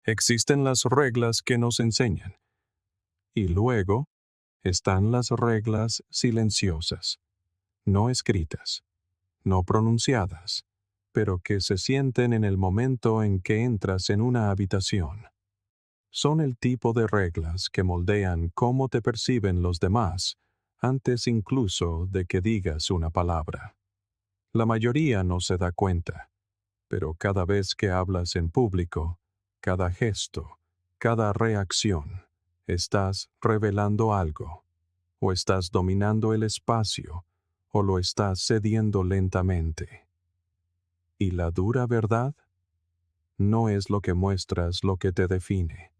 Existen las reglas que nos enseñan. Y luego están las reglas silenciosas, no escritas, no pronunciadas, pero que se sienten en el momento en que entras en una habitación. Son el tipo de reglas que moldean cómo te perciben los demás antes incluso de que digas una palabra. La mayoría no se da cuenta, pero cada vez que hablas en público, cada gesto, cada reacción, estás revelando algo, o estás dominando el espacio, o lo estás cediendo lentamente. ¿Y la dura verdad? No es lo que muestras lo que te define,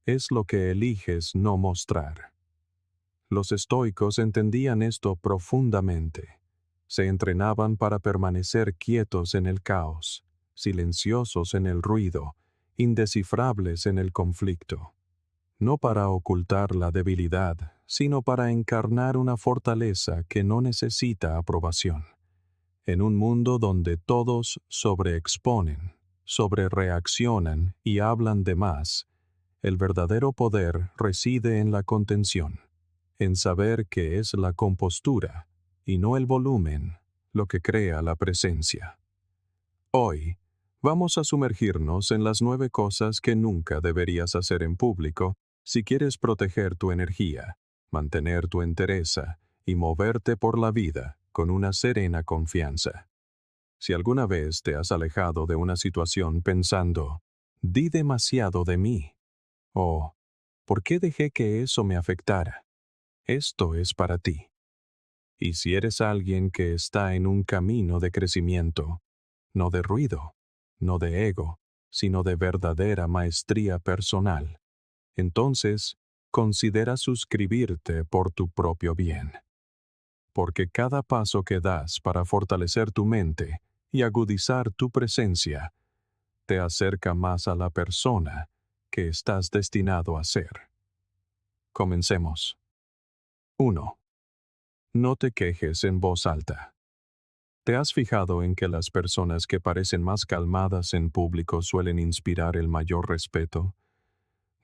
es lo que eliges no mostrar. Los estoicos entendían esto profundamente. Se entrenaban para permanecer quietos en el caos, silenciosos en el ruido, indescifrables en el conflicto. No para ocultar la debilidad, sino para encarnar una fortaleza que no necesita aprobación. En un mundo donde todos sobreexponen, sobrereaccionan y hablan de más, el verdadero poder reside en la contención, en saber que es la compostura, y no el volumen, lo que crea la presencia. Hoy, vamos a sumergirnos en las 9 cosas que nunca deberías hacer en público si quieres proteger tu energía, mantener tu entereza y moverte por la vida con una serena confianza. Si alguna vez te has alejado de una situación pensando, di demasiado de mí, o ¿por qué dejé que eso me afectara? Esto es para ti. Y si eres alguien que está en un camino de crecimiento, no de ruido, no de ego, sino de verdadera maestría personal, entonces considera suscribirte por tu propio bien. Porque cada paso que das para fortalecer tu mente y agudizar tu presencia, te acerca más a la persona que estás destinado a ser. Comencemos. 1. No te quejes en voz alta. ¿Te has fijado en que las personas que parecen más calmadas en público suelen inspirar el mayor respeto?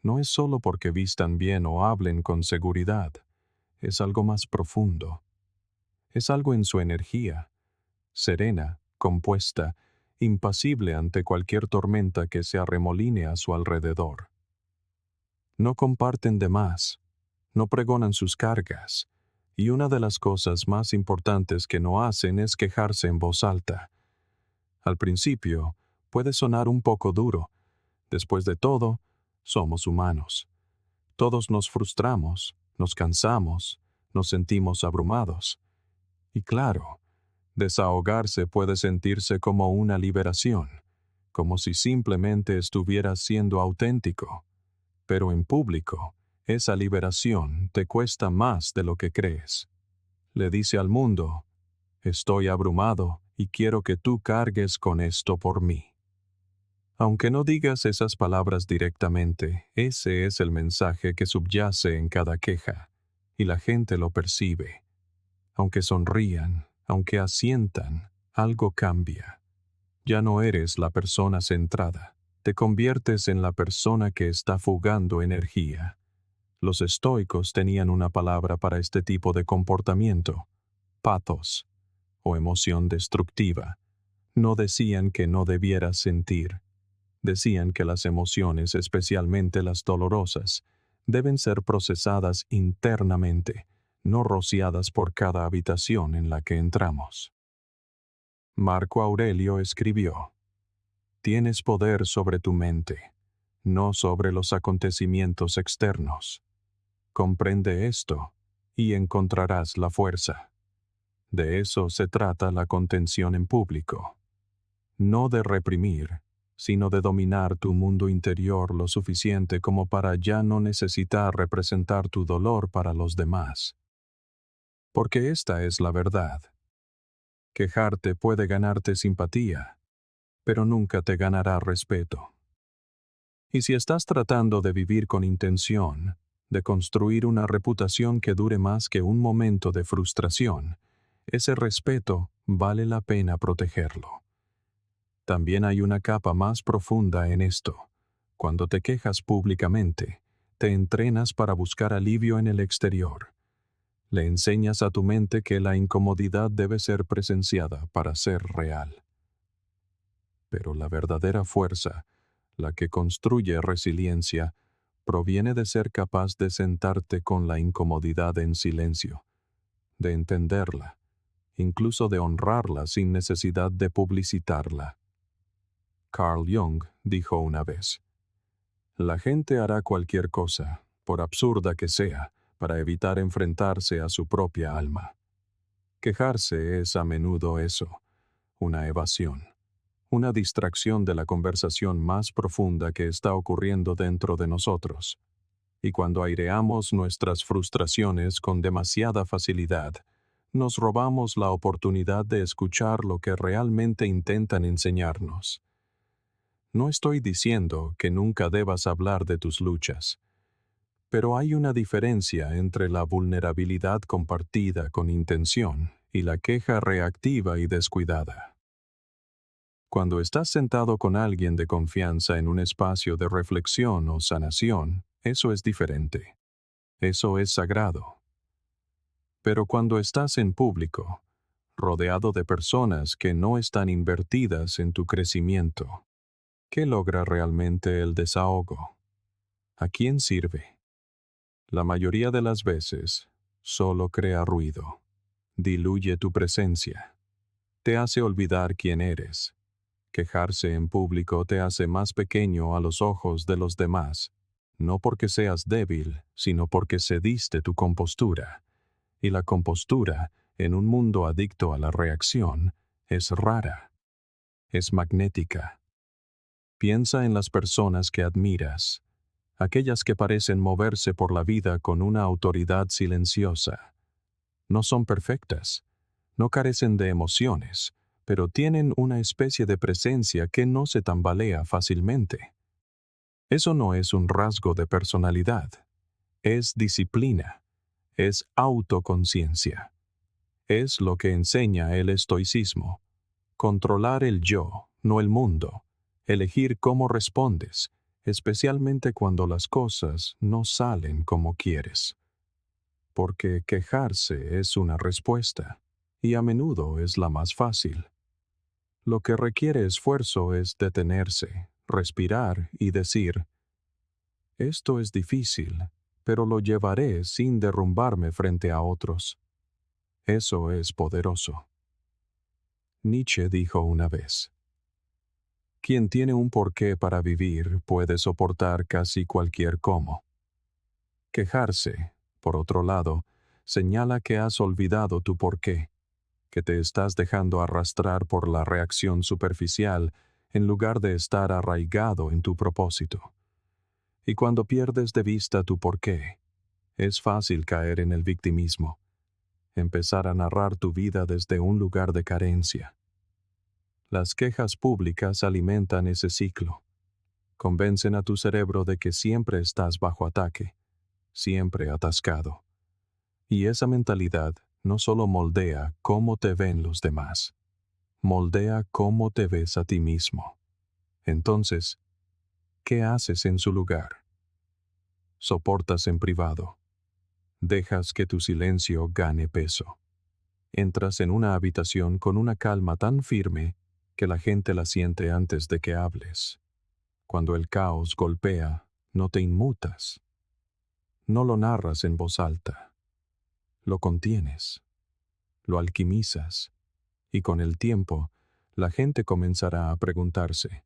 No es solo porque vistan bien o hablen con seguridad, es algo más profundo. Es algo en su energía, serena, compuesta, impasible ante cualquier tormenta que se arremoline a su alrededor. No comparten de más, no pregonan sus cargas, y una de las cosas más importantes que no hacen es quejarse en voz alta. Al principio, puede sonar un poco duro. Después de todo, somos humanos. Todos nos frustramos, nos cansamos, nos sentimos abrumados. Y claro, desahogarse puede sentirse como una liberación, como si simplemente estuvieras siendo auténtico. Pero en público, esa liberación te cuesta más de lo que crees. Le dice al mundo, estoy abrumado y quiero que tú cargues con esto por mí. Aunque no digas esas palabras directamente, ese es el mensaje que subyace en cada queja, y la gente lo percibe. Aunque sonrían, aunque asientan, algo cambia. Ya no eres la persona centrada, te conviertes en la persona que está fugando energía. Los estoicos tenían una palabra para este tipo de comportamiento, pathos, o emoción destructiva. No decían que no debieras sentir. Decían que las emociones, especialmente las dolorosas, deben ser procesadas internamente, no rociadas por cada habitación en la que entramos. Marco Aurelio escribió: tienes poder sobre tu mente, no sobre los acontecimientos externos. Comprende esto, y encontrarás la fuerza. De eso se trata la contención en público. No de reprimir, sino de dominar tu mundo interior lo suficiente como para ya no necesitar representar tu dolor para los demás. Porque esta es la verdad. Quejarte puede ganarte simpatía, pero nunca te ganará respeto. Y si estás tratando de vivir con intención, de construir una reputación que dure más que un momento de frustración, ese respeto vale la pena protegerlo. También hay una capa más profunda en esto. Cuando te quejas públicamente, te entrenas para buscar alivio en el exterior. Le enseñas a tu mente que la incomodidad debe ser presenciada para ser real. Pero la verdadera fuerza, la que construye resiliencia, proviene de ser capaz de sentarte con la incomodidad en silencio, de entenderla, incluso de honrarla sin necesidad de publicitarla. Carl Jung dijo una vez: la gente hará cualquier cosa, por absurda que sea, para evitar enfrentarse a su propia alma. Quejarse es a menudo eso, una evasión, una distracción de la conversación más profunda que está ocurriendo dentro de nosotros. Y cuando aireamos nuestras frustraciones con demasiada facilidad, nos robamos la oportunidad de escuchar lo que realmente intentan enseñarnos. No estoy diciendo que nunca debas hablar de tus luchas, pero hay una diferencia entre la vulnerabilidad compartida con intención y la queja reactiva y descuidada. Cuando estás sentado con alguien de confianza en un espacio de reflexión o sanación, eso es diferente. Eso es sagrado. Pero cuando estás en público, rodeado de personas que no están invertidas en tu crecimiento, ¿qué logra realmente el desahogo? ¿A quién sirve? La mayoría de las veces, solo crea ruido, diluye tu presencia, te hace olvidar quién eres. Quejarse en público te hace más pequeño a los ojos de los demás, no porque seas débil, sino porque cediste tu compostura. Y la compostura, en un mundo adicto a la reacción, es rara, es magnética. Piensa en las personas que admiras, aquellas que parecen moverse por la vida con una autoridad silenciosa. No son perfectas, no carecen de emociones, pero tienen una especie de presencia que no se tambalea fácilmente. Eso no es un rasgo de personalidad, es disciplina, es autoconciencia. Es lo que enseña el estoicismo. Controlar el yo, no el mundo. Elegir cómo respondes, especialmente cuando las cosas no salen como quieres. Porque quejarse es una respuesta, y a menudo es la más fácil. Lo que requiere esfuerzo es detenerse, respirar y decir: esto es difícil, pero lo llevaré sin derrumbarme frente a otros. Eso es poderoso. Nietzsche dijo una vez: quien tiene un porqué para vivir puede soportar casi cualquier cómo. Quejarse, por otro lado, señala que has olvidado tu porqué, que te estás dejando arrastrar por la reacción superficial en lugar de estar arraigado en tu propósito. Y cuando pierdes de vista tu porqué, es fácil caer en el victimismo, empezar a narrar tu vida desde un lugar de carencia. Las quejas públicas alimentan ese ciclo. Convencen a tu cerebro de que siempre estás bajo ataque, siempre atascado. Y esa mentalidad no solo moldea cómo te ven los demás, moldea cómo te ves a ti mismo. Entonces, ¿qué haces en su lugar? Soportas en privado. Dejas que tu silencio gane peso. Entras en una habitación con una calma tan firme que la gente la siente antes de que hables. Cuando el caos golpea, no te inmutas. No lo narras en voz alta. Lo contienes. Lo alquimizas. Y con el tiempo, la gente comenzará a preguntarse: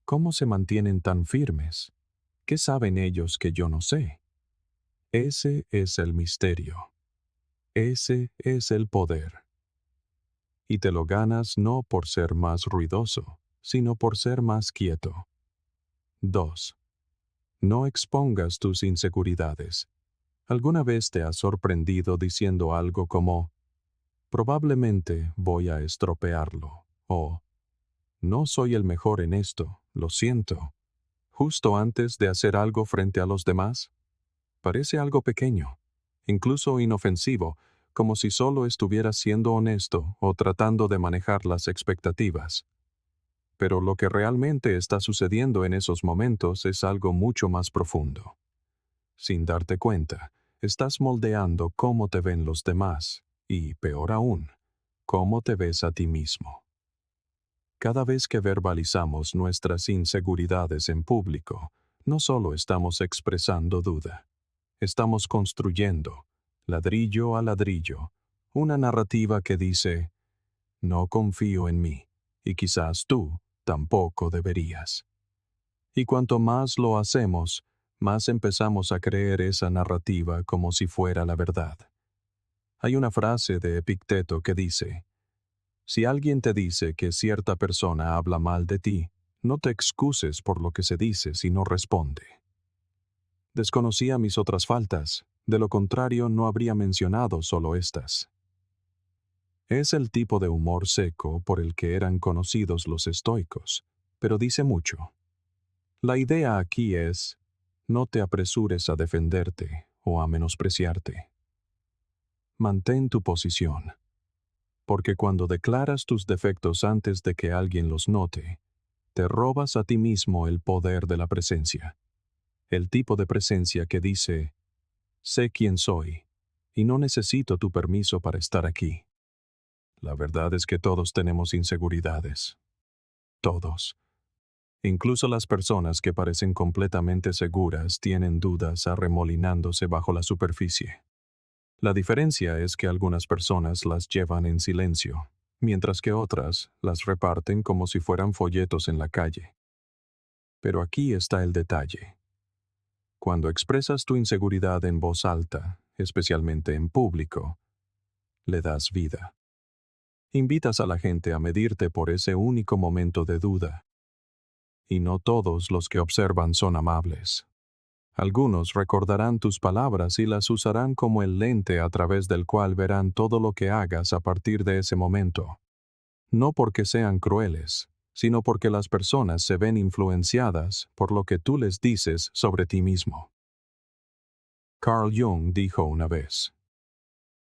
¿cómo se mantienen tan firmes? ¿Qué saben ellos que yo no sé? Ese es el misterio. Ese es el poder. Y te lo ganas no por ser más ruidoso, sino por ser más quieto. 2. No expongas tus inseguridades. ¿Alguna vez te has sorprendido diciendo algo como: probablemente voy a estropearlo? O no soy el mejor en esto, lo siento, justo antes de hacer algo frente a los demás? Parece algo pequeño, incluso inofensivo, como si solo estuvieras siendo honesto o tratando de manejar las expectativas. pero lo que realmente está sucediendo en esos momentos es algo mucho más profundo. Sin darte cuenta, estás moldeando cómo te ven los demás y, peor aún, cómo te ves a ti mismo. Cada vez que verbalizamos nuestras inseguridades en público, no solo estamos expresando duda, estamos construyendo, ladrillo a ladrillo, una narrativa que dice, no confío en mí, y quizás tú tampoco deberías. Y cuanto más lo hacemos, más empezamos a creer esa narrativa como si fuera la verdad. Hay una frase de Epicteto que dice, si alguien te dice que cierta persona habla mal de ti, no te excuses por lo que se dice, sino responde. Desconocía mis otras faltas, de lo contrario no habría mencionado solo estas. Es el tipo de humor seco por el que eran conocidos los estoicos, pero dice mucho. La idea aquí es, no te apresures a defenderte o a menospreciarte. Mantén tu posición, porque cuando declaras tus defectos antes de que alguien los note, te robas a ti mismo el poder de la presencia. El tipo de presencia que dice, sé quién soy, y no necesito tu permiso para estar aquí. La verdad es que todos tenemos inseguridades. Todos. Incluso las personas que parecen completamente seguras tienen dudas arremolinándose bajo la superficie. La diferencia es que algunas personas las llevan en silencio, mientras que otras las reparten como si fueran folletos en la calle. Pero aquí está el detalle. Cuando expresas tu inseguridad en voz alta, especialmente en público, le das vida. Invitas a la gente a medirte por ese único momento de duda. Y no todos los que observan son amables. Algunos recordarán tus palabras y las usarán como el lente a través del cual verán todo lo que hagas a partir de ese momento. No porque sean crueles, sino porque las personas se ven influenciadas por lo que tú les dices sobre ti mismo. Carl Jung dijo una vez,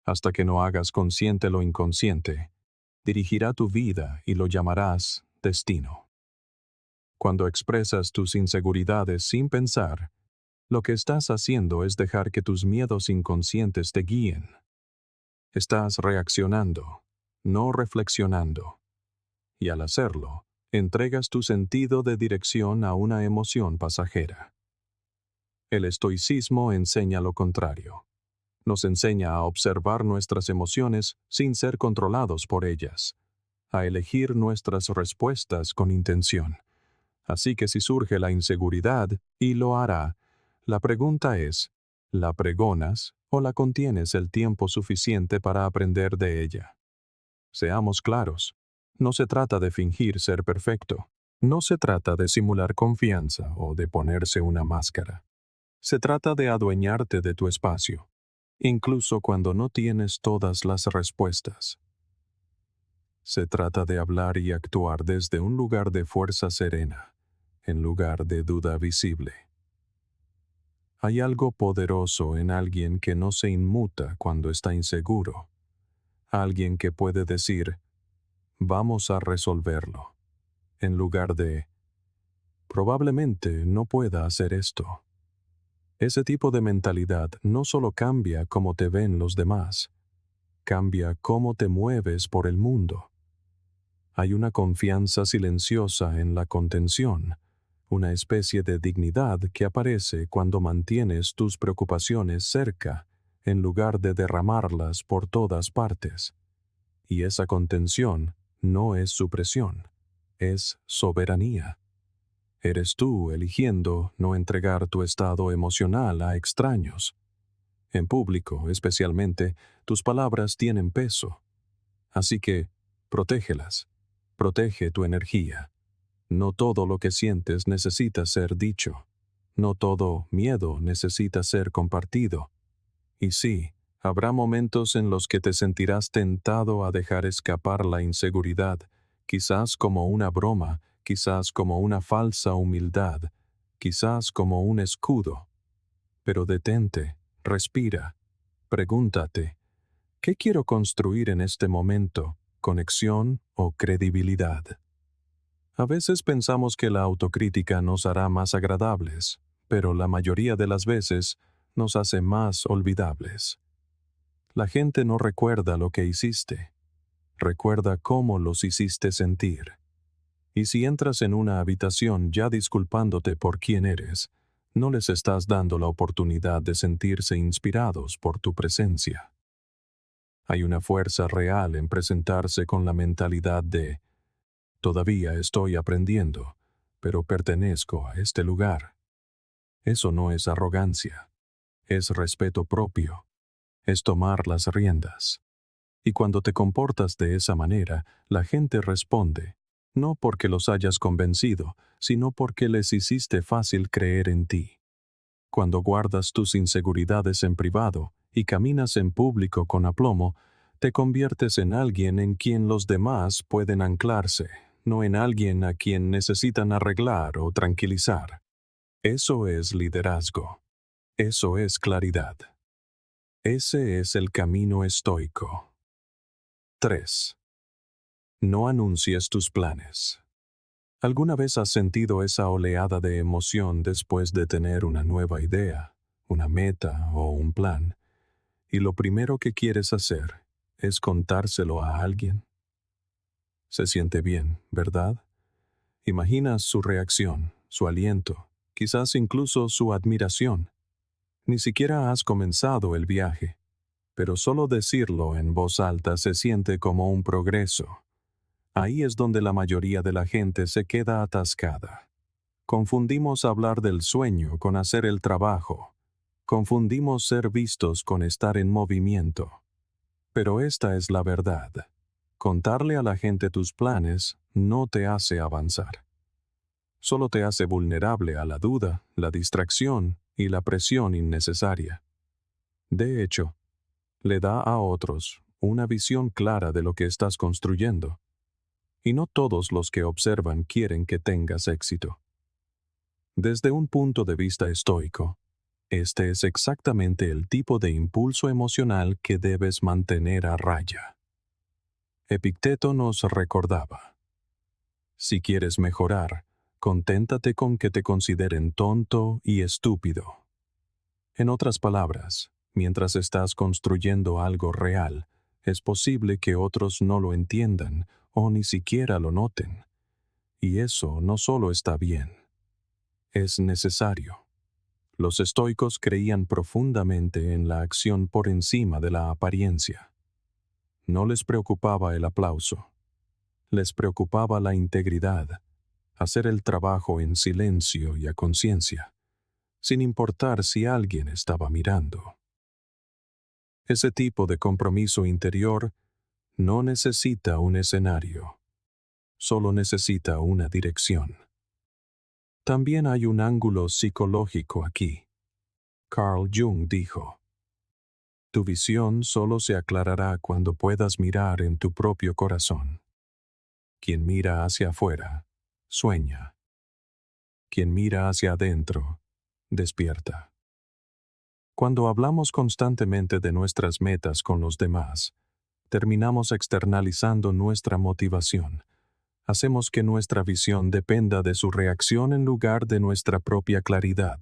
hasta que no hagas consciente lo inconsciente, dirigirá tu vida y lo llamarás destino. Cuando expresas tus inseguridades sin pensar, lo que estás haciendo es dejar que tus miedos inconscientes te guíen. Estás reaccionando, no reflexionando. Y al hacerlo, entregas tu sentido de dirección a una emoción pasajera. El estoicismo enseña lo contrario. Nos enseña a observar nuestras emociones sin ser controlados por ellas, a elegir nuestras respuestas con intención. Así que si surge la inseguridad, y lo hará, la pregunta es, ¿la pregonas o la contienes el tiempo suficiente para aprender de ella? Seamos claros, no se trata de fingir ser perfecto, no se trata de simular confianza o de ponerse una máscara. Se trata de adueñarte de tu espacio, incluso cuando no tienes todas las respuestas. Se trata de hablar y actuar desde un lugar de fuerza serena, en lugar de duda visible. Hay algo poderoso en alguien que no se inmuta cuando está inseguro. Alguien que puede decir, vamos a resolverlo, en lugar de, probablemente no pueda hacer esto. Ese tipo de mentalidad no solo cambia cómo te ven los demás, cambia cómo te mueves por el mundo. Hay una confianza silenciosa en la contención, una especie de dignidad que aparece cuando mantienes tus preocupaciones cerca, en lugar de derramarlas por todas partes. Y esa contención no es supresión, es soberanía. Eres tú eligiendo no entregar tu estado emocional a extraños. En público, especialmente, tus palabras tienen peso. Así que, protégelas. Protege tu energía. No todo lo que sientes necesita ser dicho. No todo miedo necesita ser compartido. Y sí, habrá momentos en los que te sentirás tentado a dejar escapar la inseguridad, quizás como una broma, quizás como una falsa humildad, quizás como un escudo. Pero detente, respira, pregúntate, ¿qué quiero construir en este momento? ¿Conexión o credibilidad? A veces pensamos que la autocrítica nos hará más agradables, pero la mayoría de las veces nos hace más olvidables. La gente no recuerda lo que hiciste, recuerda cómo los hiciste sentir. Y si entras en una habitación ya disculpándote por quién eres, no les estás dando la oportunidad de sentirse inspirados por tu presencia. Hay una fuerza real en presentarse con la mentalidad de todavía estoy aprendiendo, pero pertenezco a este lugar. Eso no es arrogancia, es respeto propio, es tomar las riendas. Y cuando te comportas de esa manera, la gente responde, no porque los hayas convencido, sino porque les hiciste fácil creer en ti. Cuando guardas tus inseguridades en privado y caminas en público con aplomo, te conviertes en alguien en quien los demás pueden anclarse, no en alguien a quien necesitan arreglar o tranquilizar. Eso es liderazgo. Eso es claridad. Ese es el camino estoico. 3. No anuncies tus planes. ¿Alguna vez has sentido esa oleada de emoción después de tener una nueva idea, una meta o un plan, y lo primero que quieres hacer es contárselo a alguien? Se siente bien, ¿verdad? Imaginas su reacción, su aliento, quizás incluso su admiración. Ni siquiera has comenzado el viaje, pero solo decirlo en voz alta se siente como un progreso. Ahí es donde la mayoría de la gente se queda atascada. Confundimos hablar del sueño con hacer el trabajo. Confundimos ser vistos con estar en movimiento. Pero esta es la verdad. Contarle a la gente tus planes no te hace avanzar. Solo te hace vulnerable a la duda, la distracción y la presión innecesaria. De hecho, le da a otros una visión clara de lo que estás construyendo. Y no todos los que observan quieren que tengas éxito. Desde un punto de vista estoico, este es exactamente el tipo de impulso emocional que debes mantener a raya. Epicteto nos recordaba: si quieres mejorar, conténtate con que te consideren tonto y estúpido. En otras palabras, mientras estás construyendo algo real, es posible que otros no lo entiendan o ni siquiera lo noten. Y eso no solo está bien, es necesario. Los estoicos creían profundamente en la acción por encima de la apariencia. No les preocupaba el aplauso. Les preocupaba la integridad, hacer el trabajo en silencio y a conciencia, sin importar si alguien estaba mirando. Ese tipo de compromiso interior no necesita un escenario, solo necesita una dirección. También hay un ángulo psicológico aquí. Carl Jung dijo: tu visión solo se aclarará cuando puedas mirar en tu propio corazón. Quien mira hacia afuera, sueña. Quien mira hacia adentro, despierta. Cuando hablamos constantemente de nuestras metas con los demás, terminamos externalizando nuestra motivación. Hacemos que nuestra visión dependa de su reacción en lugar de nuestra propia claridad.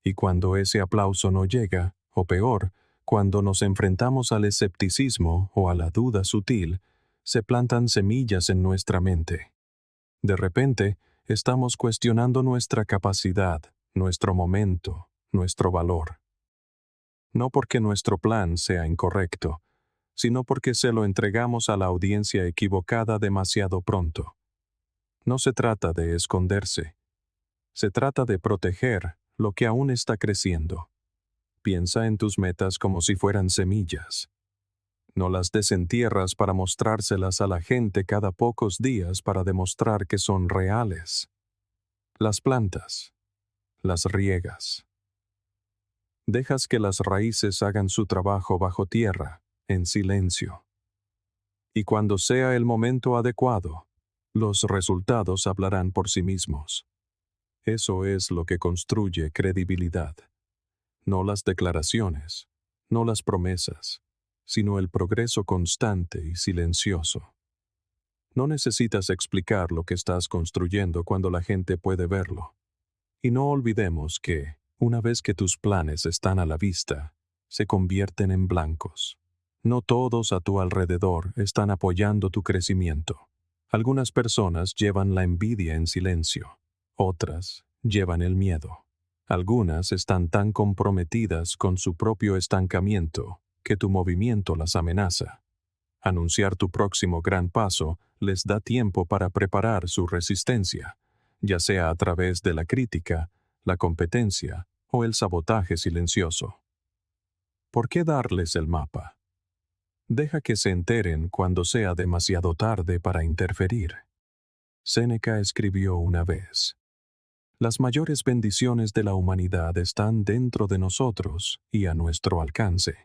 Y cuando ese aplauso no llega, o peor, cuando nos enfrentamos al escepticismo o a la duda sutil, se plantan semillas en nuestra mente. De repente, estamos cuestionando nuestra capacidad, nuestro momento, nuestro valor. No porque nuestro plan sea incorrecto, sino porque se lo entregamos a la audiencia equivocada demasiado pronto. No se trata de esconderse. Se trata de proteger lo que aún está creciendo. Piensa en tus metas como si fueran semillas. No las desentierras para mostrárselas a la gente cada pocos días para demostrar que son reales. Las plantas, las riegas. Dejas que las raíces hagan su trabajo bajo tierra, en silencio. Y cuando sea el momento adecuado, los resultados hablarán por sí mismos. Eso es lo que construye credibilidad. No las declaraciones, no las promesas, sino el progreso constante y silencioso. No necesitas explicar lo que estás construyendo cuando la gente puede verlo. Y no olvidemos que, una vez que tus planes están a la vista, se convierten en blancos. No todos a tu alrededor están apoyando tu crecimiento. Algunas personas llevan la envidia en silencio, otras llevan el miedo. Algunas están tan comprometidas con su propio estancamiento que tu movimiento las amenaza. Anunciar tu próximo gran paso les da tiempo para preparar su resistencia, ya sea a través de la crítica, la competencia o el sabotaje silencioso. ¿Por qué darles el mapa? Deja que se enteren cuando sea demasiado tarde para interferir. Séneca escribió una vez: las mayores bendiciones de la humanidad están dentro de nosotros y a nuestro alcance.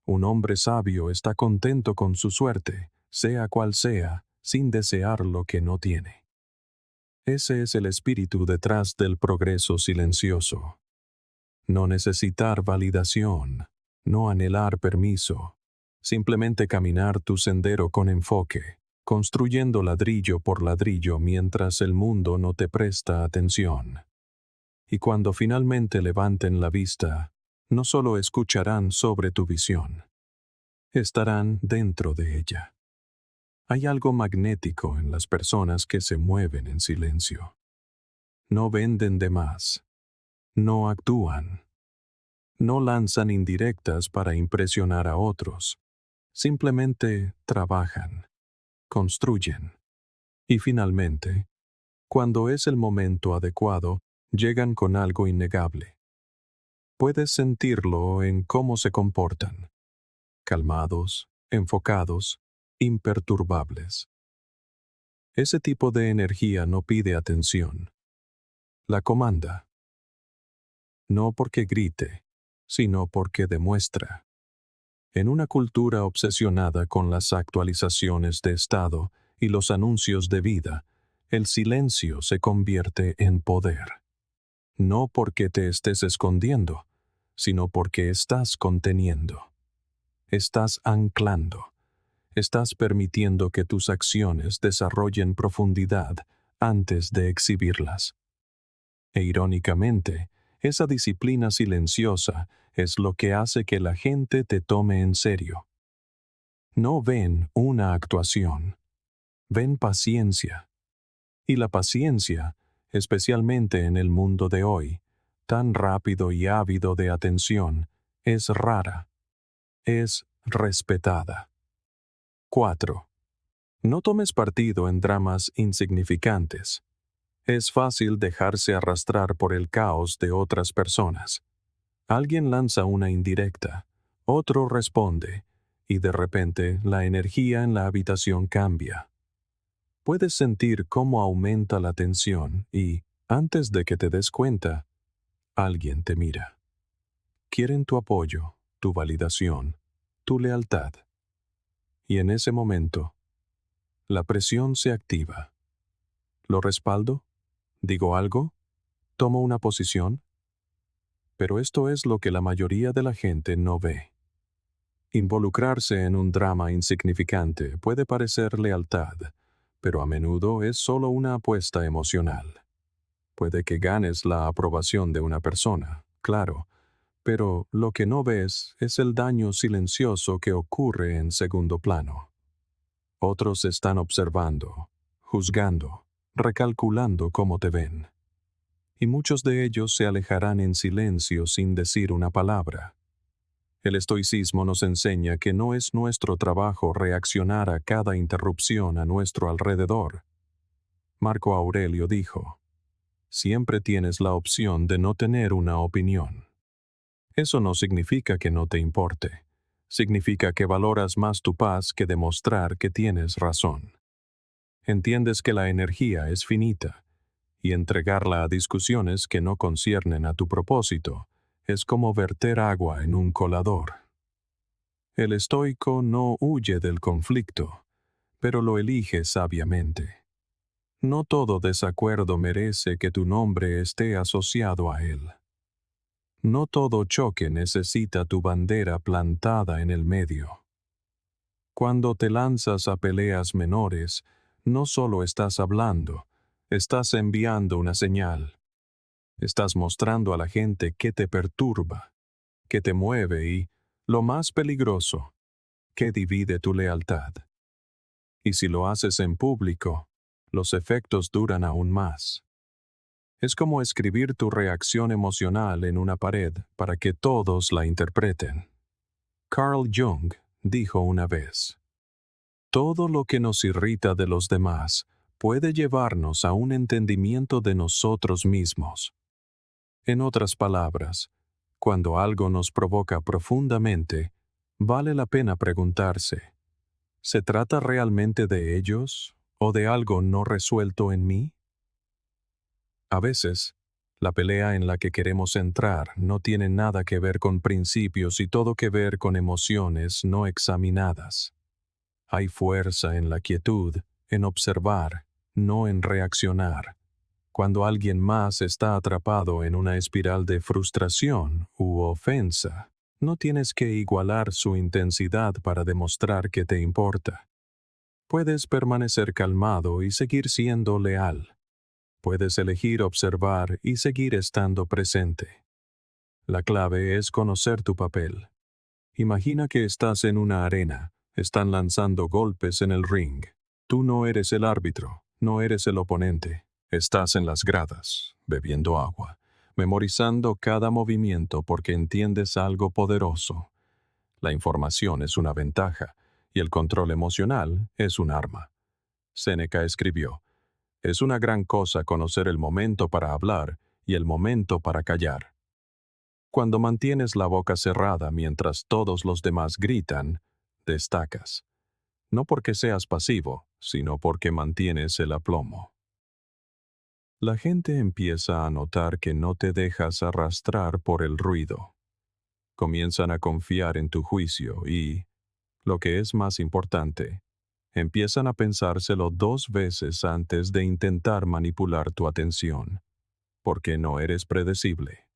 Un hombre sabio está contento con su suerte, sea cual sea, sin desear lo que no tiene. Ese es el espíritu detrás del progreso silencioso. No necesitar validación, no anhelar permiso, simplemente caminar tu sendero con enfoque, construyendo ladrillo por ladrillo mientras el mundo no te presta atención. Y cuando finalmente levanten la vista, no solo escucharán sobre tu visión, estarán dentro de ella. Hay algo magnético en las personas que se mueven en silencio. No venden de más. No actúan. No lanzan indirectas para impresionar a otros. Simplemente trabajan, construyen. Y finalmente, cuando es el momento adecuado, llegan con algo innegable. Puedes sentirlo en cómo se comportan. Calmados, enfocados, imperturbables. Ese tipo de energía no pide atención. La comanda. No porque grite, sino porque demuestra. En una cultura obsesionada con las actualizaciones de estado y los anuncios de vida, el silencio se convierte en poder. No porque te estés escondiendo, sino porque estás conteniendo. Estás anclando. Estás permitiendo que tus acciones desarrollen profundidad antes de exhibirlas. E irónicamente, esa disciplina silenciosa es lo que hace que la gente te tome en serio. No ven una actuación, ven paciencia. Y la paciencia, especialmente en el mundo de hoy, tan rápido y ávido de atención, es rara, es respetada. 4. No tomes partido en dramas insignificantes. Es fácil dejarse arrastrar por el caos de otras personas. Alguien lanza una indirecta, otro responde, y de repente la energía en la habitación cambia. Puedes sentir cómo aumenta la tensión y, antes de que te des cuenta, alguien te mira. Quieren tu apoyo, tu validación, tu lealtad. Y en ese momento, la presión se activa. ¿Lo respaldo? ¿Digo algo? ¿Tomo una posición? Pero esto es lo que la mayoría de la gente no ve. Involucrarse en un drama insignificante puede parecer lealtad, pero a menudo es solo una apuesta emocional. Puede que ganes la aprobación de una persona, claro, pero lo que no ves es el daño silencioso que ocurre en segundo plano. Otros están observando, juzgando, recalculando cómo te ven. Y muchos de ellos se alejarán en silencio sin decir una palabra. El estoicismo nos enseña que no es nuestro trabajo reaccionar a cada interrupción a nuestro alrededor. Marco Aurelio dijo: siempre tienes la opción de no tener una opinión. Eso no significa que no te importe. Significa que valoras más tu paz que demostrar que tienes razón. Entiendes que la energía es finita, y entregarla a discusiones que no conciernen a tu propósito es como verter agua en un colador. El estoico no huye del conflicto, pero lo elige sabiamente. No todo desacuerdo merece que tu nombre esté asociado a él. No todo choque necesita tu bandera plantada en el medio. Cuando te lanzas a peleas menores, no solo estás hablando, estás enviando una señal. Estás mostrando a la gente qué te perturba, qué te mueve y, lo más peligroso, qué divide tu lealtad. Y si lo haces en público, los efectos duran aún más. Es como escribir tu reacción emocional en una pared para que todos la interpreten. Carl Jung dijo una vez: todo lo que nos irrita de los demás puede llevarnos a un entendimiento de nosotros mismos. En otras palabras, cuando algo nos provoca profundamente, vale la pena preguntarse: ¿se trata realmente de ellos o de algo no resuelto en mí? A veces, la pelea en la que queremos entrar no tiene nada que ver con principios y todo que ver con emociones no examinadas. Hay fuerza en la quietud, en observar, no en reaccionar. Cuando alguien más está atrapado en una espiral de frustración u ofensa, no tienes que igualar su intensidad para demostrar que te importa. Puedes permanecer calmado y seguir siendo leal. Puedes elegir observar y seguir estando presente. La clave es conocer tu papel. Imagina que estás en una arena, están lanzando golpes en el ring. Tú no eres el árbitro, no eres el oponente. Estás en las gradas, bebiendo agua, memorizando cada movimiento porque entiendes algo poderoso. La información es una ventaja y el control emocional es un arma. Séneca escribió: es una gran cosa conocer el momento para hablar y el momento para callar. Cuando mantienes la boca cerrada mientras todos los demás gritan, destacas. No porque seas pasivo, sino porque mantienes el aplomo. La gente empieza a notar que no te dejas arrastrar por el ruido. Comienzan a confiar en tu juicio y, lo que es más importante, empiezan a pensárselo 2 veces antes de intentar manipular tu atención, porque no eres predecible.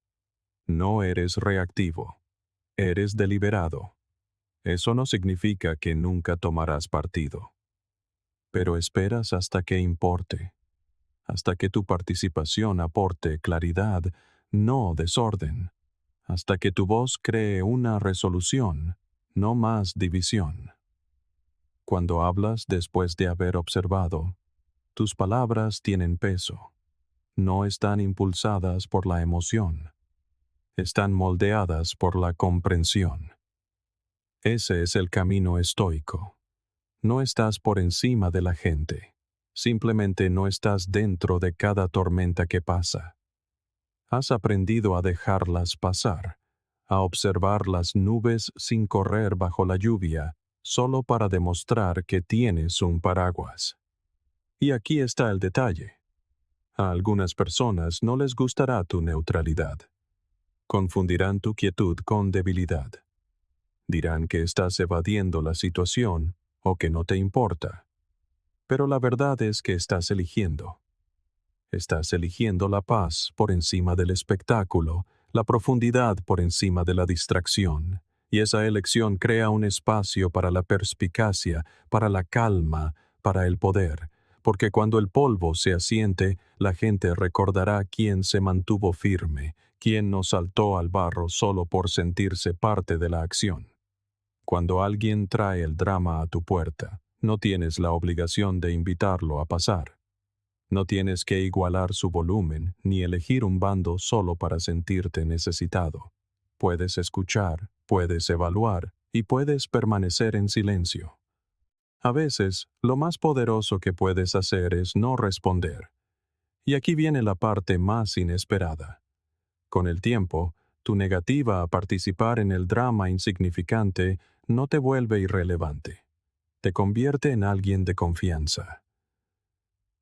No eres reactivo. Eres deliberado. Eso no significa que nunca tomarás partido. Pero esperas hasta que importe, hasta que tu participación aporte claridad, no desorden, hasta que tu voz cree una resolución, no más división. Cuando hablas después de haber observado, tus palabras tienen peso. No están impulsadas por la emoción. Están moldeadas por la comprensión. Ese es el camino estoico. No estás por encima de la gente. Simplemente no estás dentro de cada tormenta que pasa. Has aprendido a dejarlas pasar, a observar las nubes sin correr bajo la lluvia, solo para demostrar que tienes un paraguas. Y aquí está el detalle. A algunas personas no les gustará tu neutralidad. Confundirán tu quietud con debilidad. Dirán que estás evadiendo la situación o que no te importa. Pero la verdad es que estás eligiendo. Estás eligiendo la paz por encima del espectáculo, la profundidad por encima de la distracción. Y esa elección crea un espacio para la perspicacia, para la calma, para el poder. Porque cuando el polvo se asiente, la gente recordará quién se mantuvo firme, quién no saltó al barro solo por sentirse parte de la acción. Cuando alguien trae el drama a tu puerta, no tienes la obligación de invitarlo a pasar. No tienes que igualar su volumen ni elegir un bando solo para sentirte necesitado. Puedes escuchar, puedes evaluar y puedes permanecer en silencio. A veces, lo más poderoso que puedes hacer es no responder. Y aquí viene la parte más inesperada. Con el tiempo, tu negativa a participar en el drama insignificante no te vuelve irrelevante. Te convierte en alguien de confianza.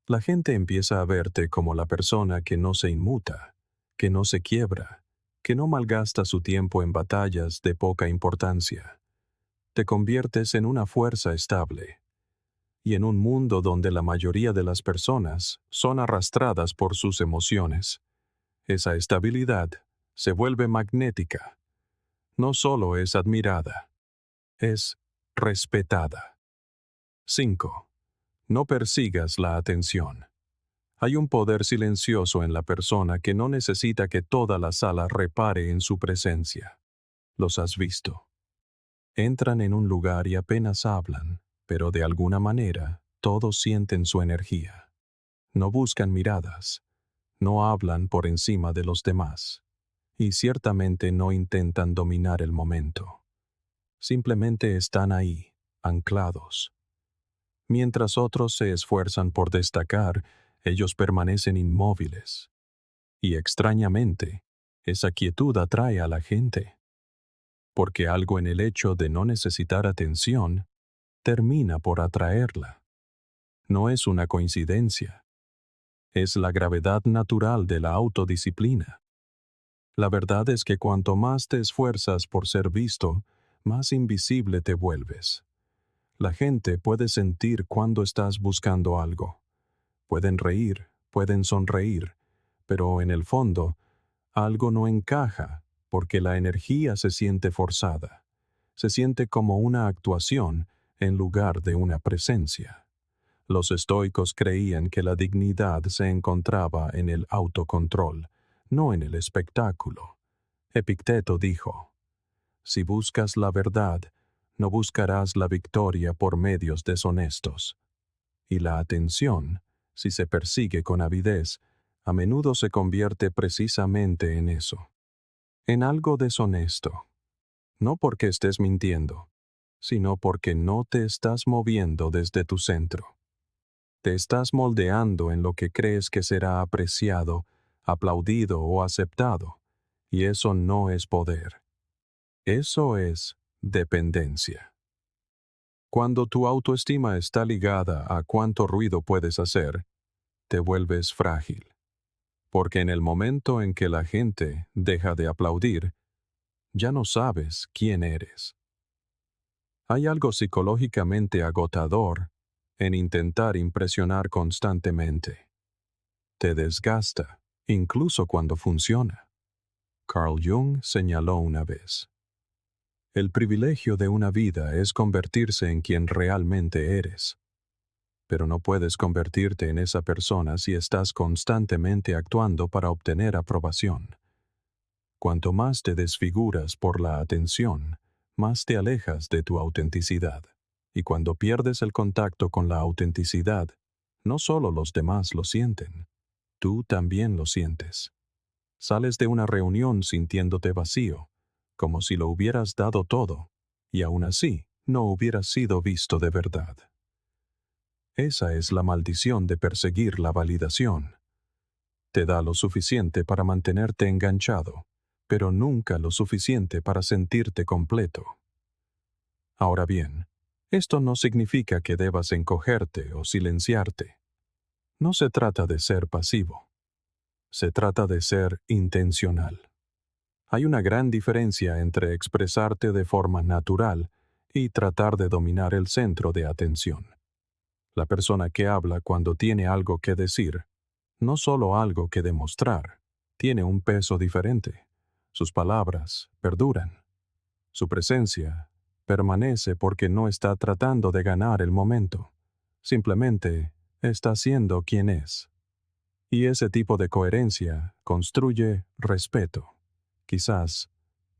La gente empieza a verte como la persona que no se inmuta, que no se quiebra, que no malgasta su tiempo en batallas de poca importancia. Te conviertes en una fuerza estable. Y en un mundo donde la mayoría de las personas son arrastradas por sus emociones, esa estabilidad se vuelve magnética. No solo es admirada, es respetada. 5. No persigas la atención. Hay un poder silencioso en la persona que no necesita que toda la sala repare en su presencia. Los has visto. Entran en un lugar y apenas hablan, pero de alguna manera todos sienten su energía. No buscan miradas, no hablan por encima de los demás, y ciertamente no intentan dominar el momento. Simplemente están ahí, anclados. Mientras otros se esfuerzan por destacar, ellos permanecen inmóviles. Y extrañamente, esa quietud atrae a la gente, porque algo en el hecho de no necesitar atención termina por atraerla. No es una coincidencia. Es la gravedad natural de la autodisciplina. La verdad es que cuanto más te esfuerzas por ser visto, más invisible te vuelves. La gente puede sentir cuando estás buscando algo. Pueden reír, pueden sonreír, pero en el fondo, algo no encaja porque la energía se siente forzada. Se siente como una actuación en lugar de una presencia. Los estoicos creían que la dignidad se encontraba en el autocontrol, no en el espectáculo. Epicteto dijo: si buscas la verdad, no buscarás la victoria por medios deshonestos. Y la atención, si se persigue con avidez, a menudo se convierte precisamente en eso, en algo deshonesto. No porque estés mintiendo, sino porque no te estás moviendo desde tu centro. Te estás moldeando en lo que crees que será apreciado, aplaudido o aceptado, y eso no es poder. Eso es dependencia. Cuando tu autoestima está ligada a cuánto ruido puedes hacer, te vuelves frágil. Porque en el momento en que la gente deja de aplaudir, ya no sabes quién eres. Hay algo psicológicamente agotador en intentar impresionar constantemente. Te desgasta, incluso cuando funciona. Carl Jung señaló una vez: el privilegio de una vida es convertirse en quien realmente eres. Pero no puedes convertirte en esa persona si estás constantemente actuando para obtener aprobación. Cuanto más te desfiguras por la atención, más te alejas de tu autenticidad. Y cuando pierdes el contacto con la autenticidad, no solo los demás lo sienten, tú también lo sientes. Sales de una reunión sintiéndote vacío, como si lo hubieras dado todo, y aún así no hubieras sido visto de verdad. Esa es la maldición de perseguir la validación. Te da lo suficiente para mantenerte enganchado, pero nunca lo suficiente para sentirte completo. Ahora bien, esto no significa que debas encogerte o silenciarte. No se trata de ser pasivo. Se trata de ser intencional. Hay una gran diferencia entre expresarte de forma natural y tratar de dominar el centro de atención. La persona que habla cuando tiene algo que decir, no solo algo que demostrar, tiene un peso diferente. Sus palabras perduran. Su presencia permanece porque no está tratando de ganar el momento. Simplemente está siendo quien es. Y ese tipo de coherencia construye respeto. Quizás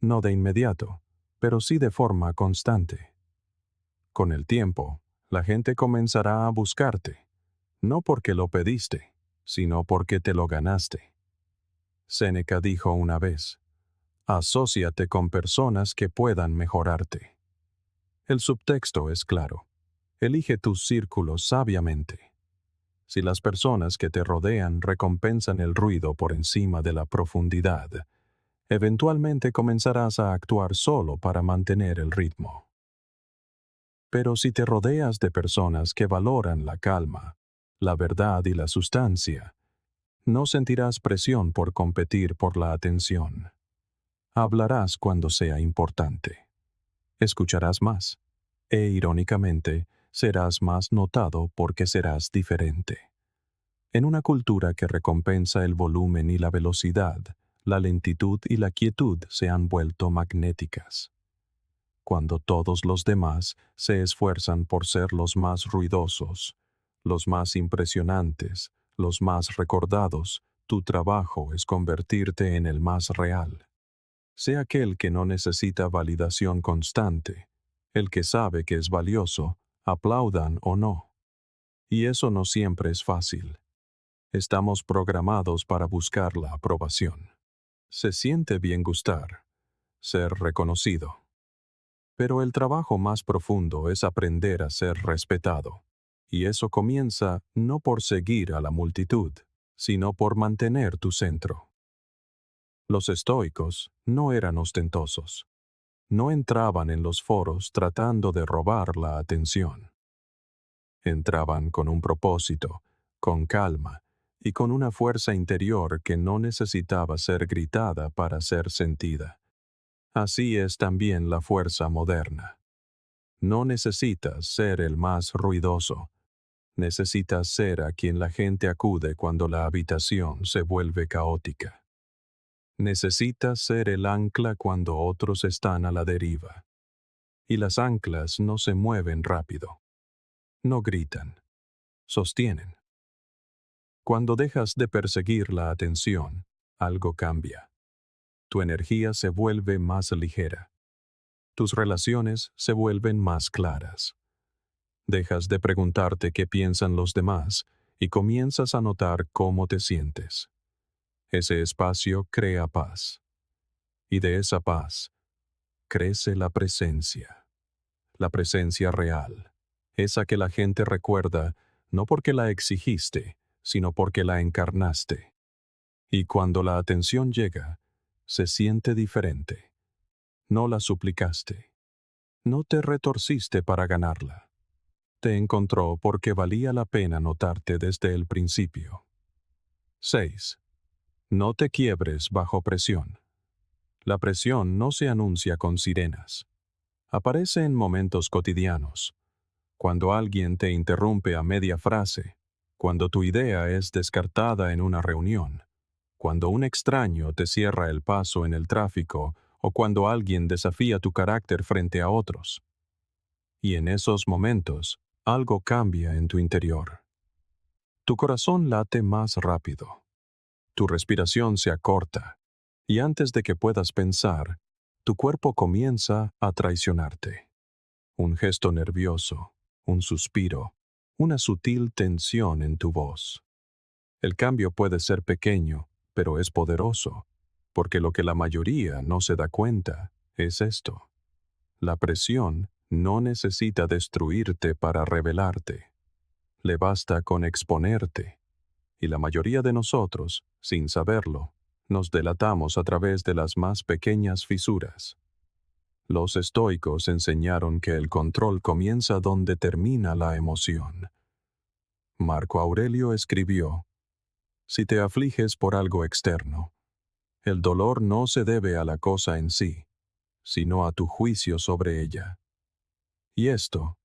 no de inmediato, pero sí de forma constante. Con el tiempo, la gente comenzará a buscarte, no porque lo pediste, sino porque te lo ganaste. Séneca dijo una vez: asóciate con personas que puedan mejorarte. El subtexto es claro. Elige tus círculos sabiamente. Si las personas que te rodean recompensan el ruido por encima de la profundidad, eventualmente comenzarás a actuar solo para mantener el ritmo. Pero si te rodeas de personas que valoran la calma, la verdad y la sustancia, no sentirás presión por competir por la atención. Hablarás cuando sea importante. Escucharás más. E irónicamente, serás más notado porque serás diferente. En una cultura que recompensa el volumen y la velocidad, la lentitud y la quietud se han vuelto magnéticas. Cuando todos los demás se esfuerzan por ser los más ruidosos, los más impresionantes, los más recordados. Tu trabajo es convertirte en el más real. Sé aquel que no necesita validación constante, el que sabe que es valioso, aplaudan o no. Y eso no siempre es fácil. Estamos programados para buscar la aprobación. Se siente bien gustar, ser reconocido. Pero el trabajo más profundo es aprender a ser respetado. Y eso comienza no por seguir a la multitud, sino por mantener tu centro. Los estoicos no eran ostentosos. No entraban en los foros tratando de robar la atención. Entraban con un propósito, con calma y con una fuerza interior que no necesitaba ser gritada para ser sentida. Así es también la fuerza moderna. No necesitas ser el más ruidoso. Necesitas ser a quien la gente acude cuando la habitación se vuelve caótica. Necesitas ser el ancla cuando otros están a la deriva. Y las anclas no se mueven rápido. No gritan. Sostienen. Cuando dejas de perseguir la atención, algo cambia. Tu energía se vuelve más ligera. Tus relaciones se vuelven más claras. Dejas de preguntarte qué piensan los demás y comienzas a notar cómo te sientes. Ese espacio crea paz. Y de esa paz crece la presencia real, esa que la gente recuerda no porque la exigiste, sino porque la encarnaste. Y cuando la atención llega, se siente diferente. No la suplicaste. No te retorciste para ganarla. Te encontró porque valía la pena notarte desde el principio. 6. No te quiebres bajo presión. La presión no se anuncia con sirenas. Aparece en momentos cotidianos. Cuando alguien te interrumpe a media frase, cuando tu idea es descartada en una reunión, cuando un extraño te cierra el paso en el tráfico o cuando alguien desafía tu carácter frente a otros. Y en esos momentos, algo cambia en tu interior. Tu corazón late más rápido. Tu respiración se acorta. Y antes de que puedas pensar, tu cuerpo comienza a traicionarte. Un gesto nervioso, un suspiro, una sutil tensión en tu voz. El cambio puede ser pequeño, pero es poderoso, porque lo que la mayoría no se da cuenta es esto. La presión no necesita destruirte para revelarte. Le basta con exponerte. Y la mayoría de nosotros, sin saberlo, nos delatamos a través de las más pequeñas fisuras. Los estoicos enseñaron que el control comienza donde termina la emoción. Marco Aurelio escribió: si te afliges por algo externo, el dolor no se debe a la cosa en sí, sino a tu juicio sobre ella. Y esto,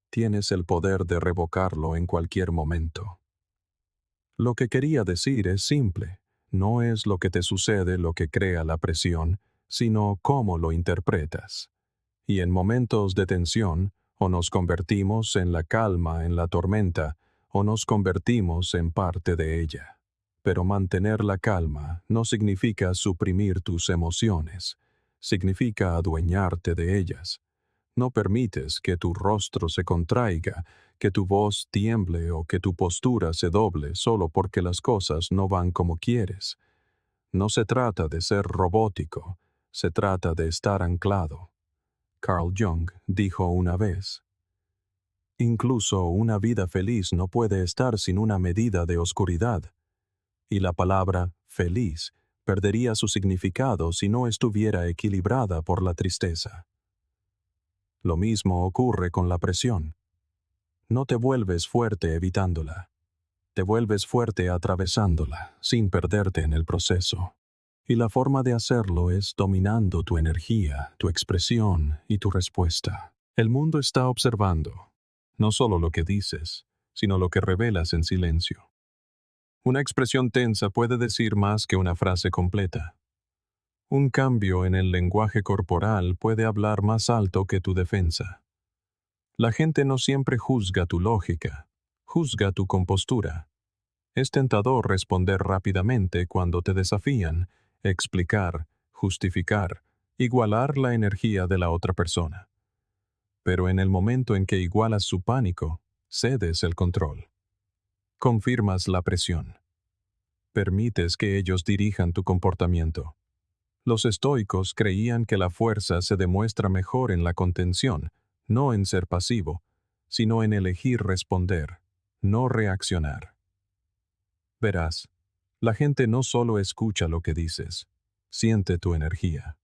tienes el poder de revocarlo en cualquier momento. Lo que quería decir es simple. No es lo que te sucede lo que crea la presión, sino cómo lo interpretas. Y en momentos de tensión, o nos convertimos en la calma en la tormenta, o nos convertimos en parte de ella. Pero mantener la calma no significa suprimir tus emociones, significa adueñarte de ellas. No permites que tu rostro se contraiga, que tu voz tiemble o que tu postura se doble solo porque las cosas no van como quieres. No se trata de ser robótico, se trata de estar anclado. Carl Jung dijo una vez: incluso una vida feliz no puede estar sin una medida de oscuridad. Y la palabra feliz perdería su significado si no estuviera equilibrada por la tristeza. Lo mismo ocurre con la presión. No te vuelves fuerte evitándola. Te vuelves fuerte atravesándola, sin perderte en el proceso. Y la forma de hacerlo es dominando tu energía, tu expresión y tu respuesta. El mundo está observando, no solo lo que dices, sino lo que revelas en silencio. Una expresión tensa puede decir más que una frase completa. Un cambio en el lenguaje corporal puede hablar más alto que tu defensa. La gente no siempre juzga tu lógica, Juzga tu compostura. Es tentador responder rápidamente cuando te desafían, explicar, justificar, igualar la energía de la otra persona. Pero en el momento en que igualas su pánico, cedes el control. Confirmas la presión. Permites que ellos dirijan tu comportamiento. Los estoicos creían que la fuerza se demuestra mejor en la contención, no en ser pasivo, sino en elegir responder, no reaccionar. Verás, la gente no solo escucha lo que dices, siente tu energía.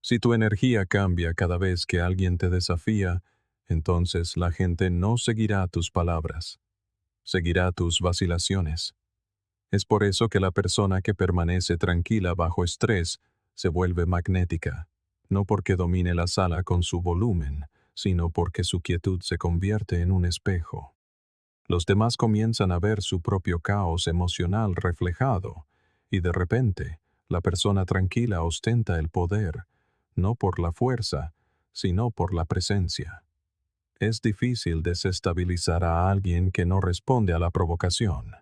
Si tu energía cambia cada vez que alguien te desafía, entonces la gente no seguirá tus palabras, seguirá tus vacilaciones. Es por eso que la persona que permanece tranquila bajo estrés se vuelve magnética, no porque domine la sala con su volumen, sino porque su quietud se convierte en un espejo. Los demás comienzan a ver su propio caos emocional reflejado, y de repente, la persona tranquila ostenta el poder, no por la fuerza, sino por la presencia. Es difícil desestabilizar a alguien que no responde a la provocación.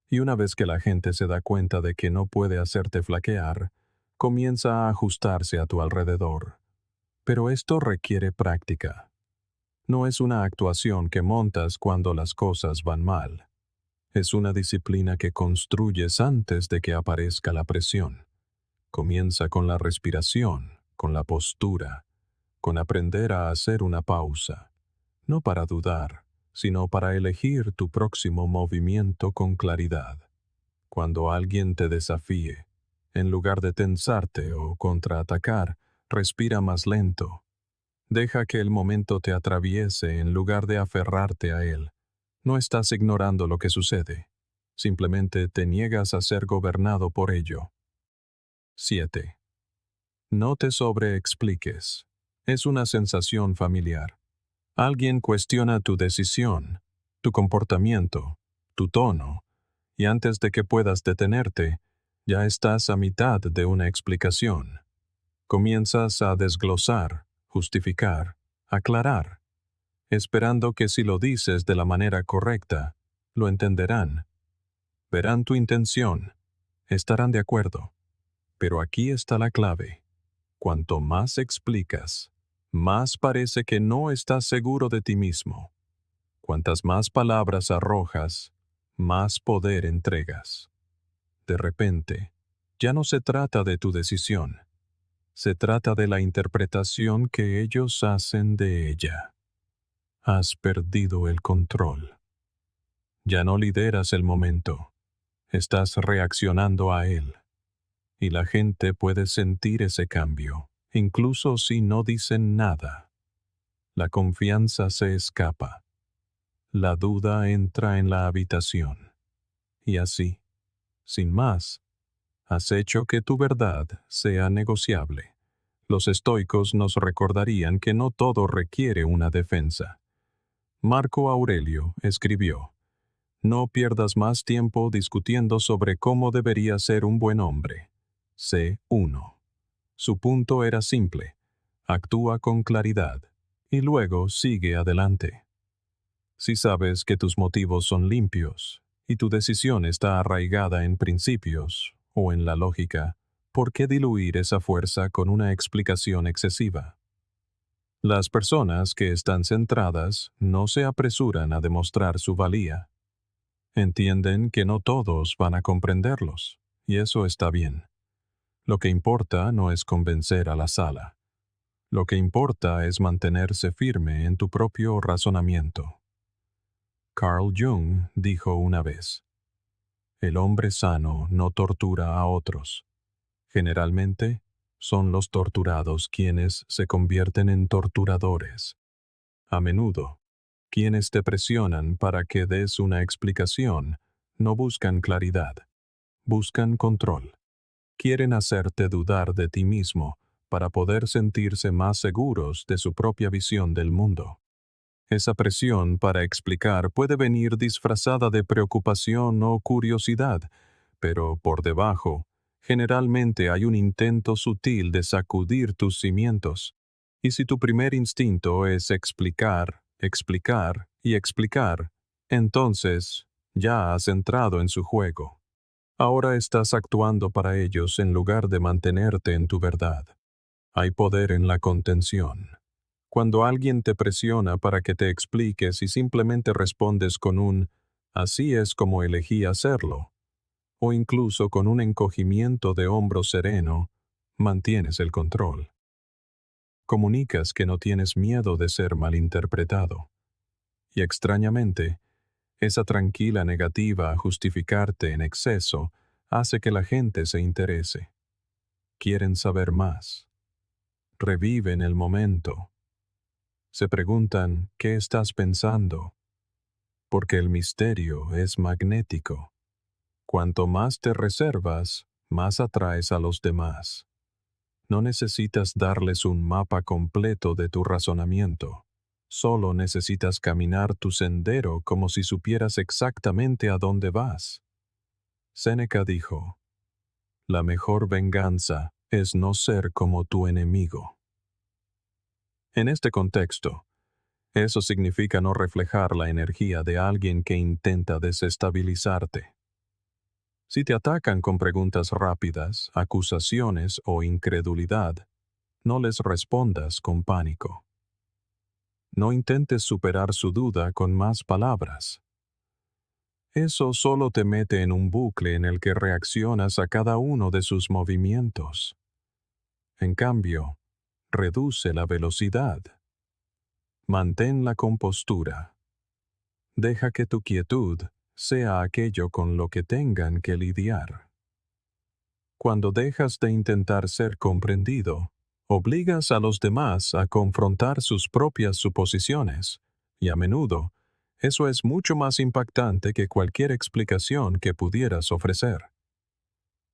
Y una vez que la gente se da cuenta de que no puede hacerte flaquear, comienza a ajustarse a tu alrededor. Pero esto requiere práctica. No es una actuación que montas cuando las cosas van mal. Es una disciplina que construyes antes de que aparezca la presión. Comienza con la respiración, con la postura, con aprender a hacer una pausa, no para dudar, sino para elegir tu próximo movimiento con claridad. Cuando alguien te desafíe, en lugar de tensarte o contraatacar, respira más lento. Deja que el momento te atraviese en lugar de aferrarte a él. No estás ignorando lo que sucede. Simplemente te niegas a ser gobernado por ello. 7. No te sobreexpliques. Es una sensación familiar. Alguien cuestiona tu decisión, tu comportamiento, tu tono, y antes de que puedas detenerte, ya estás a mitad de una explicación. Comienzas a desglosar, justificar, aclarar, esperando que si lo dices de la manera correcta, lo entenderán. Verán tu intención, estarán de acuerdo. Pero aquí está la clave. Cuanto más explicas, más parece que no estás seguro de ti mismo. Cuantas más palabras arrojas, más poder entregas. De repente, ya no se trata de tu decisión. Se trata de la interpretación que ellos hacen de ella. Has perdido el control. Ya no lideras el momento. Estás reaccionando a él. Y la gente puede sentir ese cambio, incluso si no dicen nada. La confianza se escapa. La duda entra en la habitación. Y así, sin más, has hecho que tu verdad sea negociable. Los estoicos nos recordarían que no todo requiere una defensa. Marco Aurelio escribió: "No pierdas más tiempo discutiendo sobre cómo debería ser un buen hombre. Sé uno". Su punto era simple: actúa con claridad, y luego sigue adelante. Si sabes que tus motivos son limpios, y tu decisión está arraigada en principios o en la lógica, ¿por qué diluir esa fuerza con una explicación excesiva? Las personas que están centradas no se apresuran a demostrar su valía. Entienden que no todos van a comprenderlos, y eso está bien. Lo que importa no es convencer a la sala. Lo que importa es mantenerse firme en tu propio razonamiento. Carl Jung dijo una vez: "El hombre sano no tortura a otros. Generalmente, son los torturados quienes se convierten en torturadores. A menudo, quienes te presionan para que des una explicación no buscan claridad, buscan control. Quieren hacerte dudar de ti mismo para poder sentirse más seguros de su propia visión del mundo. Esa presión para explicar puede venir disfrazada de preocupación o curiosidad, pero por debajo, generalmente hay un intento sutil de sacudir tus cimientos. Y si tu primer instinto es explicar, explicar y explicar, Entonces, ya has entrado en su juego. Ahora estás actuando para ellos en lugar de mantenerte en tu verdad. Hay poder en la contención. Cuando alguien te presiona para que te expliques y simplemente respondes con un «así es como elegí hacerlo», o incluso con un encogimiento de hombro sereno, mantienes el control. Comunicas que no tienes miedo de ser malinterpretado. Y extrañamente, esa tranquila negativa a justificarte en exceso hace que la gente se interese. Quieren saber más. Reviven el momento. Se preguntan, ¿qué estás pensando? Porque el misterio es magnético. Cuanto más te reservas, más atraes a los demás. No necesitas darles un mapa completo de tu razonamiento. Solo necesitas caminar tu sendero como si supieras exactamente a dónde vas. Séneca dijo, la mejor venganza es no ser como tu enemigo. En este contexto, eso significa no reflejar la energía de alguien que intenta desestabilizarte. Si te atacan con preguntas rápidas, acusaciones o incredulidad, no les respondas con pánico. No intentes superar su duda con más palabras. Eso solo te mete en un bucle en el que reaccionas a cada uno de sus movimientos. En cambio, reduce la velocidad. Mantén la compostura. Deja que tu quietud sea aquello con lo que tengan que lidiar. Cuando dejas de intentar ser comprendido, obligas a los demás a confrontar sus propias suposiciones, y a menudo, eso es mucho más impactante que cualquier explicación que pudieras ofrecer.